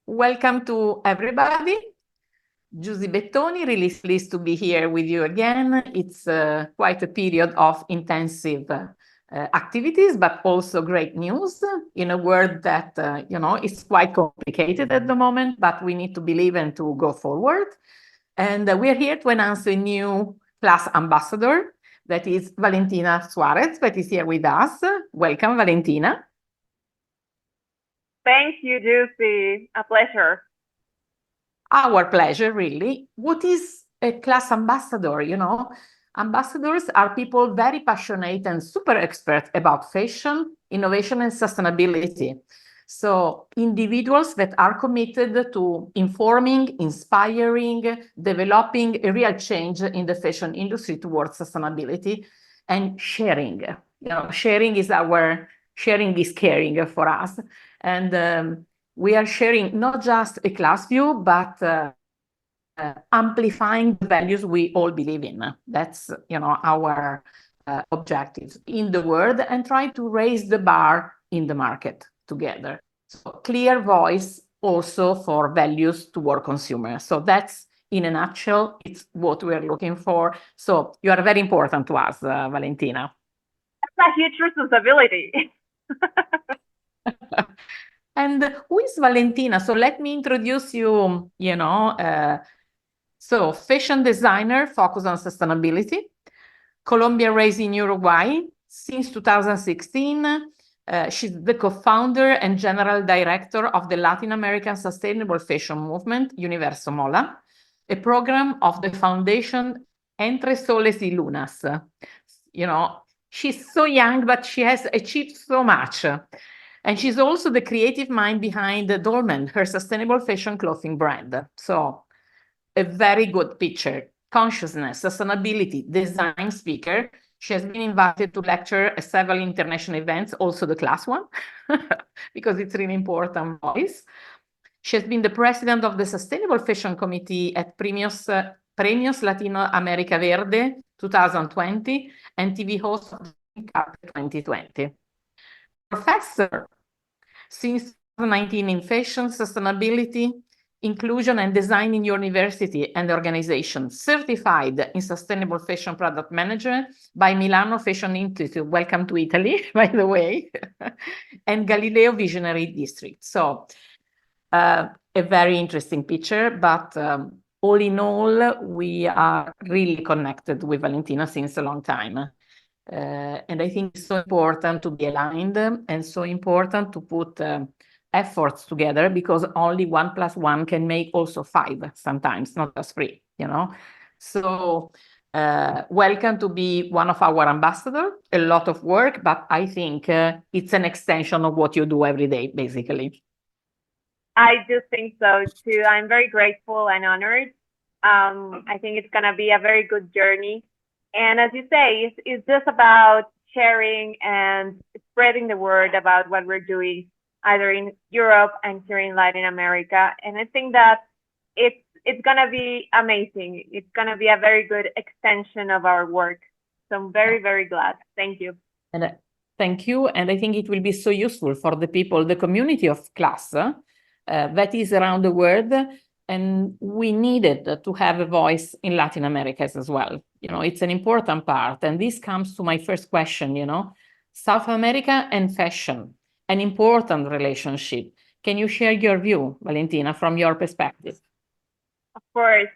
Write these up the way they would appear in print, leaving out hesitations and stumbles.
Welcome to everybody. Giusy Bettoni, really pleased to be here with you again. It's quite a period of intensive activities, but also great news in a world that, is quite complicated at the moment, but we need to believe and to go forward. And we are here to announce a new class ambassador, that is Valentina Suarez, that is here with us. Welcome, Valentina. Thank you, Juicy. A pleasure. Our pleasure, really. What is a class ambassador? Ambassadors are people very passionate and super expert about fashion, innovation, and sustainability. So individuals that are committed to informing, inspiring, developing a real change in the fashion industry towards sustainability and sharing. Sharing is caring for us. And we are sharing not just a class view, but amplifying the values we all believe in. That's, our objectives in the world, and try to raise the bar in the market together. So clear voice also for values toward consumers. So that's, in a nutshell, it's what we're looking for. So you are very important to us, Valentina. That's a huge responsibility. And who is Valentina? So let me introduce you, so fashion designer focused on sustainability, Colombia raised in Uruguay since 2016. She's the co-founder and general director of the Latin American Sustainable Fashion Movement, Universo Mola, a program of the foundation Entre Soles y Lunas. She's so young, but she has achieved so much. And she's also the creative mind behind Dolmen, her sustainable fashion clothing brand. So a very good picture, consciousness, sustainability, design speaker. She has been invited to lecture at several international events, also the class one, because it's really important voice. She has been the president of the Sustainable Fashion Committee at Premios Latino America Verde 2020 and TV host of Cup 2020. Professor since 2019 in fashion, sustainability, inclusion and design in university and organization, certified in sustainable fashion product management by Milano Fashion Institute. Welcome to Italy, by the way, and Galileo Visionary District. So a very interesting picture, but all in all, we are really connected with Valentina since a long time. And I think it's so important to be aligned and so important to put efforts together, because only 1 + 1 can make also 5 sometimes, not just 3, So welcome to be one of our ambassadors. A lot of work, but I think it's an extension of what you do every day, basically. I do think so too. I'm very grateful and honored. I think it's going to be a very good journey. And as you say, it's just about sharing and spreading the word about what we're doing, either in Europe and here in Latin America. And I think that it's going to be amazing. It's going to be a very good extension of our work. So I'm very, very glad. Thank you. And thank you. And I think it will be so useful for the people, the community of C.L.A.S.S, that is around the world. And we needed to have a voice in Latin America as well. It's an important part. And this comes to my first question, South America and fashion, an important relationship. Can you share your view, Valentina, from your perspective? Of course.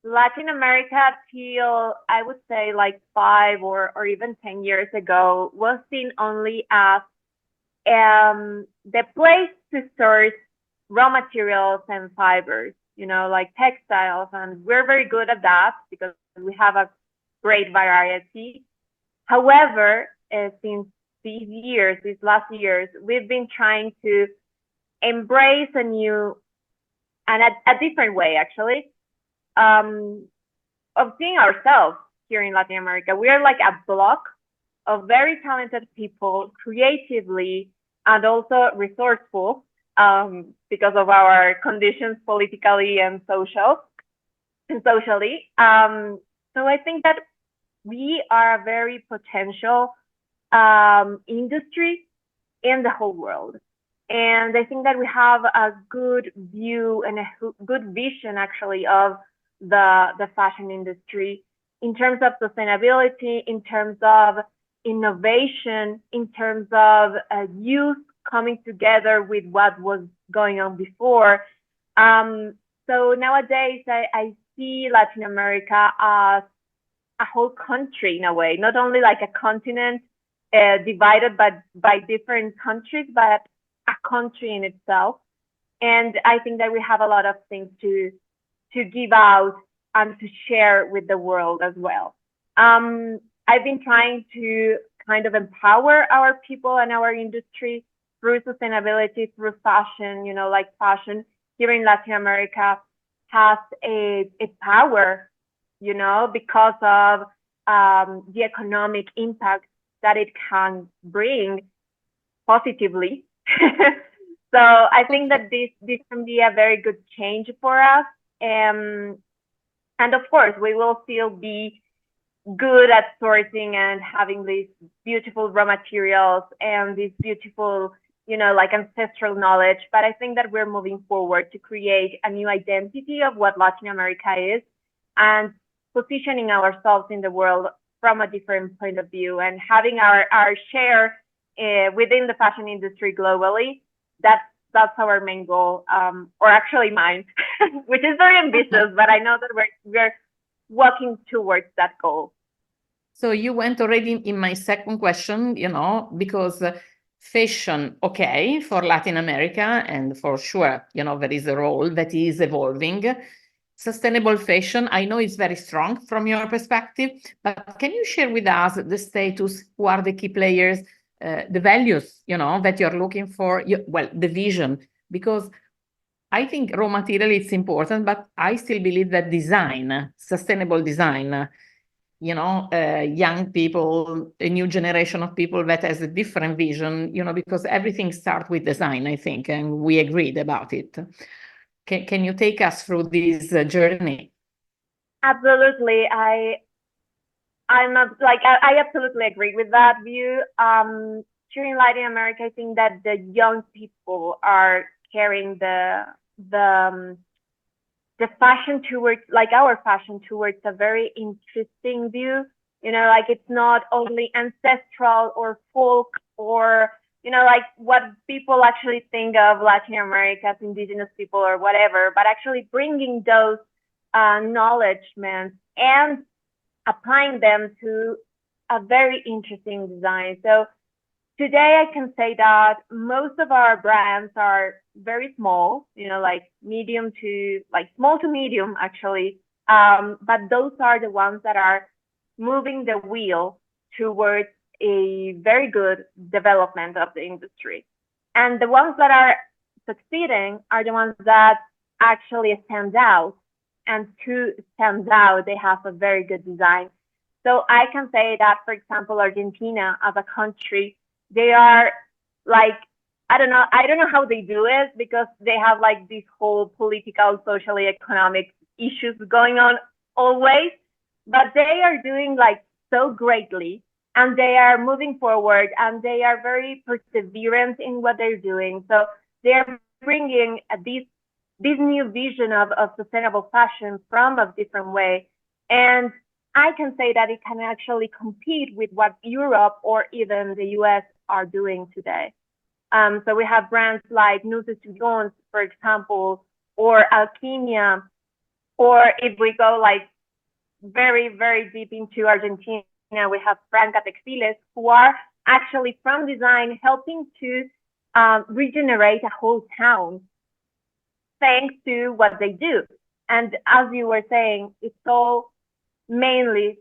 Latin America till, I would say, like 5 or even 10 years ago, was seen only as the place to source raw materials and fibers, like textiles. And we're very good at that because we have a great variety. However, since these last years, we've been trying to embrace a new and a different way, actually, of seeing ourselves here in Latin America. We are like a block of very talented people, creatively and also resourceful, because of our conditions politically and socially. So I think that we are a very potential industry in the whole world. And I think that we have a good view and a good vision actually of the fashion industry in terms of sustainability, in terms of innovation, in terms of youth coming together with what was going on before. Um, so nowadays, I see Latin America as a whole country in a way, not only like a continent divided by different countries, but a country in itself. And I think that we have a lot of things to give out and to share with the world as well. I've been trying to kind of empower our people and our industry through sustainability, through fashion, like fashion here in Latin America has a power, because of the economic impact that it can bring positively. So I think that this can be a very good change for us. And of course, we will still be good at sourcing and having these beautiful raw materials and this beautiful, like ancestral knowledge. But I think that we're moving forward to create a new identity of what Latin America is and positioning ourselves in the world from a different point of view and having our share within the fashion industry globally. That's our main goal, or actually mine, which is very ambitious, but I know that we're working towards that goal. So you went already in my second question, because fashion, okay, for Latin America, and for sure, there is a role that is evolving. Sustainable fashion, I know it's very strong from your perspective, but can you share with us the status, who are the key players, the values, that you're looking for, the vision, because I think raw material is important, but I still believe that design, sustainable design, young people, a new generation of people that has a different vision, because everything starts with design, I think, and we agreed about it. Can you take us through this journey? Absolutely. I'm not like I absolutely agree with that view. Here in Latin America, I think that the young people are carrying the fashion towards, like our fashion towards a very interesting view. Like it's not only ancestral or folk or, like what people actually think of Latin America as indigenous people or whatever, but actually bringing those knowledgements and applying them to a very interesting design. So today I can say that most of our brands are very small, like medium to like small to medium actually. But those are the ones that are moving the wheel towards a very good development of the industry. And the ones that are succeeding are the ones that actually stand out. And to stand out, they have a very good design. So I can say that, for example, Argentina as a country, they are like, I don't know how they do it because they have like this whole political, socially, economic issues going on always, but they are doing like so greatly and they are moving forward and they are very perseverant in what they're doing. So they're bringing this new vision of sustainable fashion from a different way. And I can say that it can actually compete with what Europe or even the US are doing today. So we have brands like Nous Estudiants, for example, or Alquimia, or if we go like very, very deep into Argentina, we have Franca Textiles, who are actually from design helping to regenerate a whole town thanks to what they do. And as you were saying, it's all mainly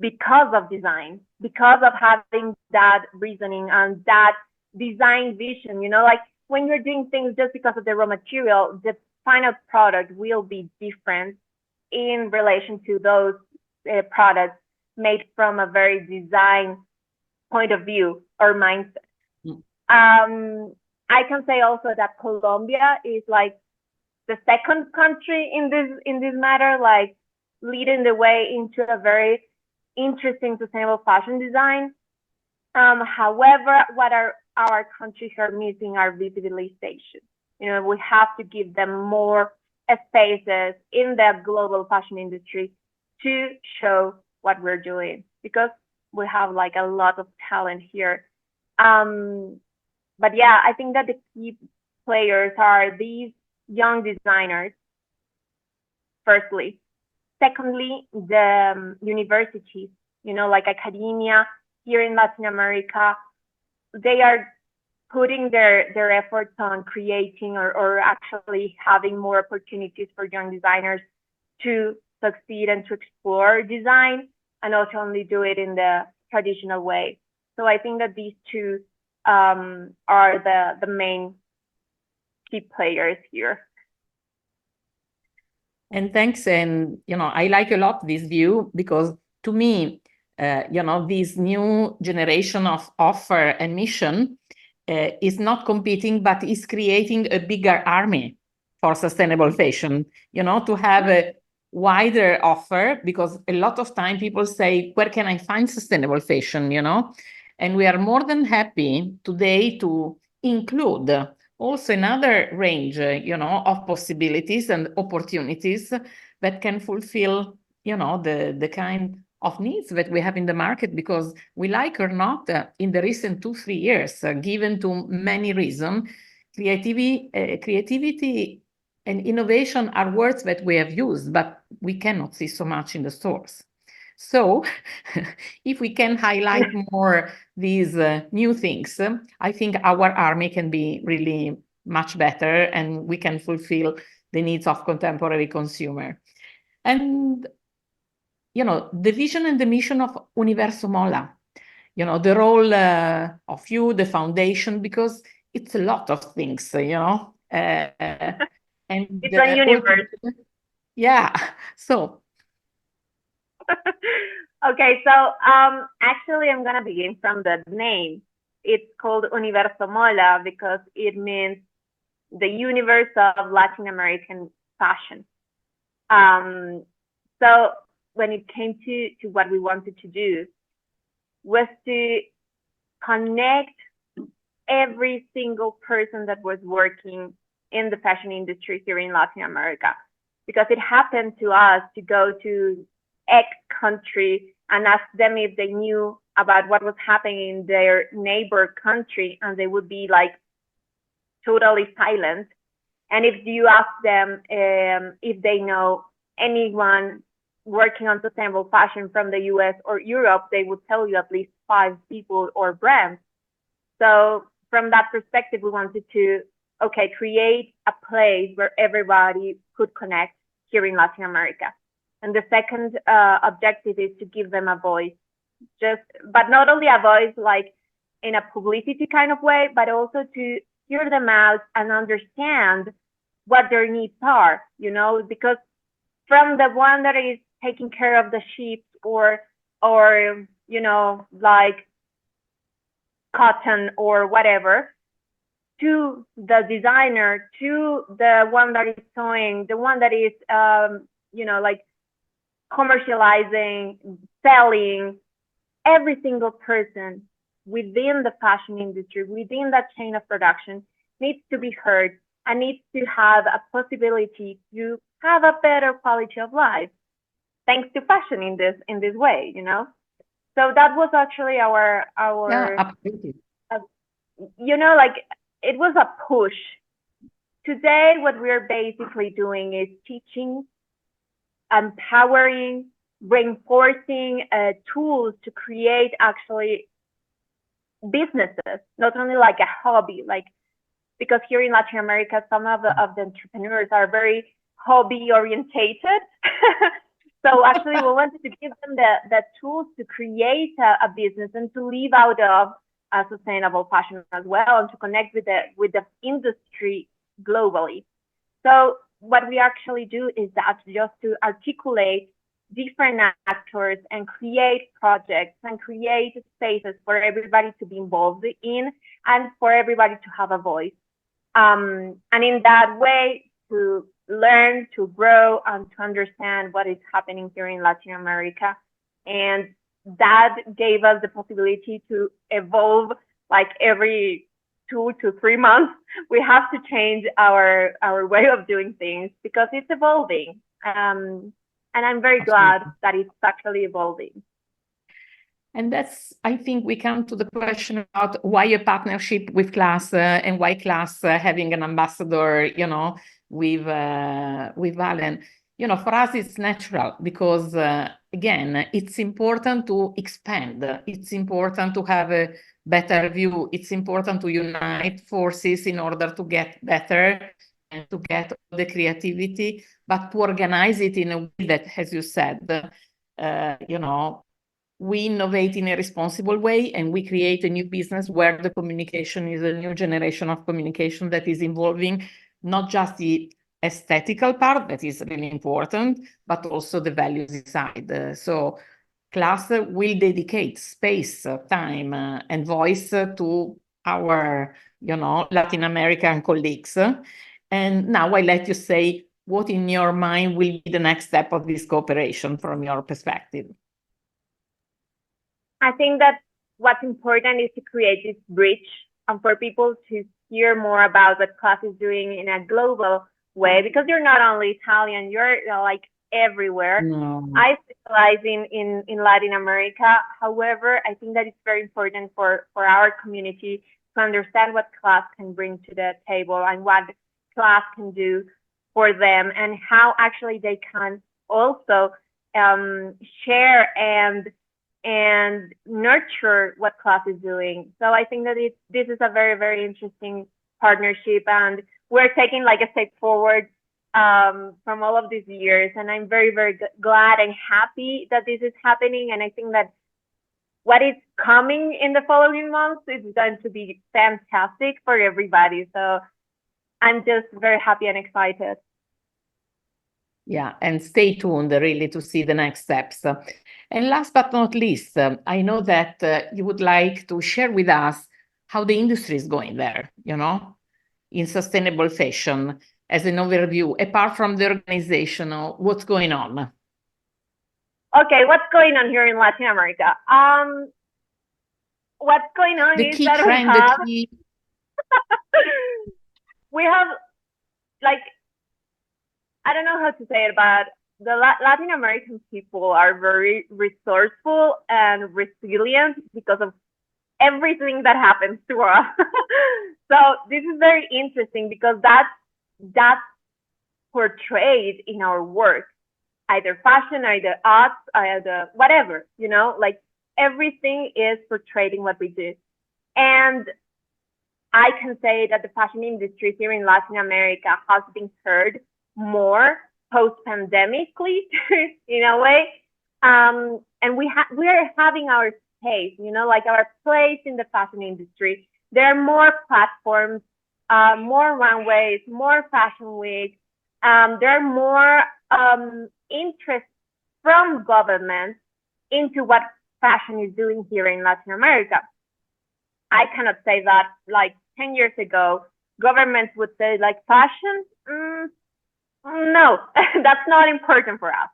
because of design, because of having that reasoning and that design vision. Like when you're doing things just because of the raw material, the final product will be different in relation to those products made from a very design point of view or mindset. I can say also that Colombia is like the second country in this matter, like leading the way into a very interesting sustainable fashion design. However, what are our countries are missing our visibilization. You know, we have to give them more spaces in the global fashion industry to show what we're doing, because we have like a lot of talent here. But yeah, I think that the key players are these young designers, firstly. Secondly, the universities, you know, like academia here in Latin America, they are putting their efforts on creating or actually having more opportunities for young designers to succeed and to explore design, and not only do it in the traditional way. So I think that these two are the main key players here. And thanks. And, I like a lot this view, because to me, this new generation of offer and mission is not competing, but is creating a bigger army for sustainable fashion, to have a wider offer, because a lot of time people say, where can I find sustainable fashion, And we are more than happy today to include also another range, of possibilities and opportunities that can fulfill, the kind of needs that we have in the market, because we like or not, in the recent 2-3 years, given to many reasons, creativity and innovation are words that we have used, but we cannot see so much in the stores. So if we can highlight more these new things, I think our army can be really much better, and we can fulfill the needs of contemporary consumer. And, the vision and the mission of Universo Mola, the role of you, the foundation, because it's a lot of things, and It's a universe. Yeah, so. Okay, so actually I'm gonna begin from the name. It's called Universo Mola because it means the universe of Latin American fashion. So when it came to what we wanted to do was to connect every single person that was working in the fashion industry here in Latin America, because it happened to us to go to X country and ask them if they knew about what was happening in their neighbor country, and they would be like totally silent. And if you ask them if they know anyone working on sustainable fashion from the US or Europe, they would tell you at least 5 people or brands. So from that perspective, we wanted to, create a place where everybody could connect here in Latin America. And the second objective is to give them a voice, but not only a voice like in a publicity kind of way, but also to hear them out and understand what their needs are, because from the one that is taking care of the sheep or like cotton or whatever, to the designer, to the one that is sewing, the one that is like commercializing, selling, every single person within the fashion industry, within that chain of production, needs to be heard and needs to have a possibility to have a better quality of life, thanks to fashion in this way, So that was actually our Yeah, absolutely. Like it was a push. Today, what we're basically doing is teaching, empowering, reinforcing tools to create actually businesses, not only like a hobby, because here in Latin America, some of the entrepreneurs are very hobby orientated. So actually, we wanted to give them the tools to create a business and to live out of sustainable fashion as well, and to connect with the industry globally. So what we actually do is that just to articulate different actors and create projects and create spaces for everybody to be involved in and for everybody to have a voice. And in that way, to learn, to grow, and to understand what is happening here in Latin America. And that gave us the possibility to evolve like every 2 to 3 months, we have to change our way of doing things because it's evolving. And I'm very glad Absolutely. that it's actually evolving. And that's, I think we come to the question about why a partnership with C.L.A.S.S and why C.L.A.S.S having an ambassador, with Valen. For us, it's natural because, again, it's important to expand. It's important to have a better view. It's important to unite forces in order to get better and to get all the creativity, but to organize it in a way that, as you said, we innovate in a responsible way and we create a new business where the communication is a new generation of communication that is involving not just the aesthetical part that is really important, but also the values inside. So C.L.A.S.S will dedicate space, time, and voice to our, Latin American colleagues. And now I let you say what in your mind will be the next step of this cooperation from your perspective. I think that what's important is to create this bridge and for people to hear more about what C.L.A.S.S is doing in a global way, because you're not only Italian, you're like everywhere. No. I specialize in Latin America. However, I think that it's very important for our community to understand what C.L.A.S.S can bring to the table and what C.L.A.S.S can do for them and how actually they can also share and nurture what C.L.A.S.S is doing. So I think that this is a very, very interesting partnership, and we're taking like a step forward from all of these years. And I'm very, very glad and happy that this is happening. And I think that what is coming in the following months is going to be fantastic for everybody. So I'm just very happy and excited. Yeah, and stay tuned really to see the next steps. And last but not least, I know that you would like to share with us how the industry is going there, in sustainable fashion as an overview, apart from the organization, what's going on? Okay, what's going on here in Latin America? What's going on The is key that trend, we have like, I don't know how to say it, but the Latin American people are very resourceful and resilient because of everything that happens to us. So this is very interesting because that's portrayed in our work, either fashion, either art, either whatever, like everything is portrayed in what we do. And I can say that the fashion industry here in Latin America has been heard more post-pandemically in a way. And we are having our space, like our place in the fashion industry. There are more platforms, more runways, more fashion weeks. There are more interest from governments into what fashion is doing here in Latin America. I cannot say that like 10 years ago, governments would say like fashion, no, that's not important for us,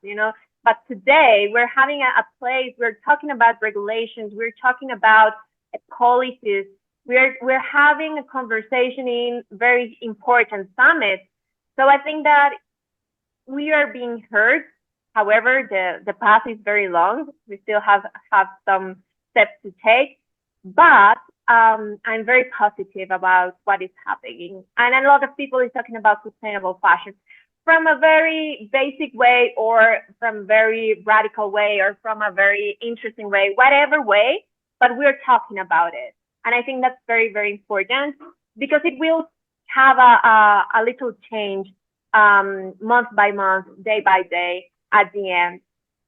But today we're having a place, we're talking about regulations, we're talking about policies, we're having a conversation in very important summits. So I think that we are being heard. However, the path is very long. We still have some steps to take, but I'm very positive about what is happening. And a lot of people is talking about sustainable fashion from a very basic way or from a very radical way or from a very interesting way, whatever way, but we're talking about it. And I think that's very, very important because it will have a little change month by month, day by day at the end.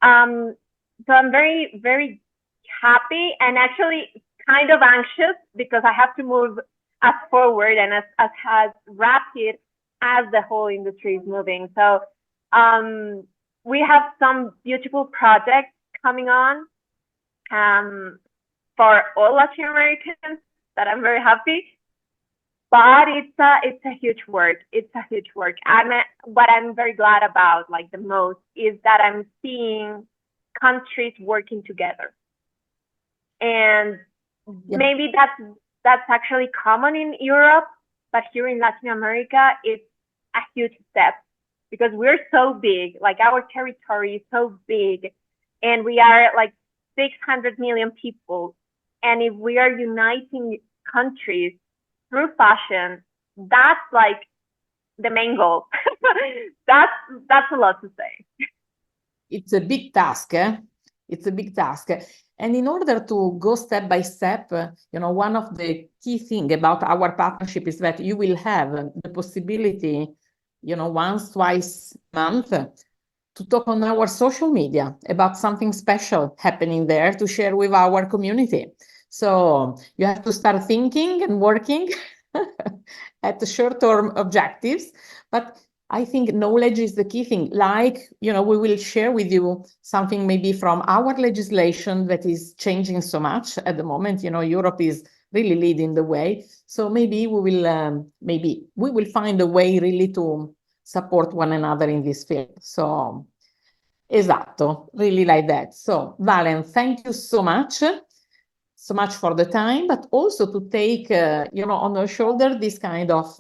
So I'm very, very happy and actually kind of anxious because I have to move as forward and as rapid as the whole industry is moving. So we have some beautiful projects coming on for all Latin Americans that I'm very happy. But it's a huge work. It's a huge work. And what I'm very glad about, like the most, is that I'm seeing countries working together. And maybe that's actually common in Europe, but here in Latin America, it's a huge step because we're so big, like our territory is so big, and we are like 600 million people. And if we are uniting countries through fashion, that's like the main goal. That's a lot to say. It's a big task, eh? It's a big task. And in order to go step by step, one of the key things about our partnership is that you will have the possibility, once, twice a month to talk on our social media about something special happening there to share with our community. So you have to start thinking and working at the short-term objectives, but I think knowledge is the key thing. Like, we will share with you something maybe from our legislation that is changing so much at the moment. Europe is really leading the way. So maybe we will find a way really to support one another in this field. So, esatto, really like that. So, Valen, thank you so much for the time, but also to take, on your shoulder this kind of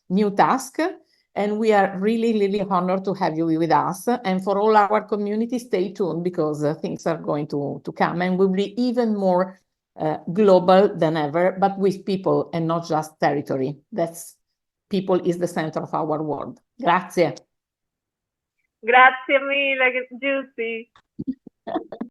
new task. And we are really, really honored to have you with us. And for all our community, stay tuned because things are going to come and will be even more global than ever, but with people and not just territory. That's people is the center of our world. Grazie. Grazie mille, Giusy.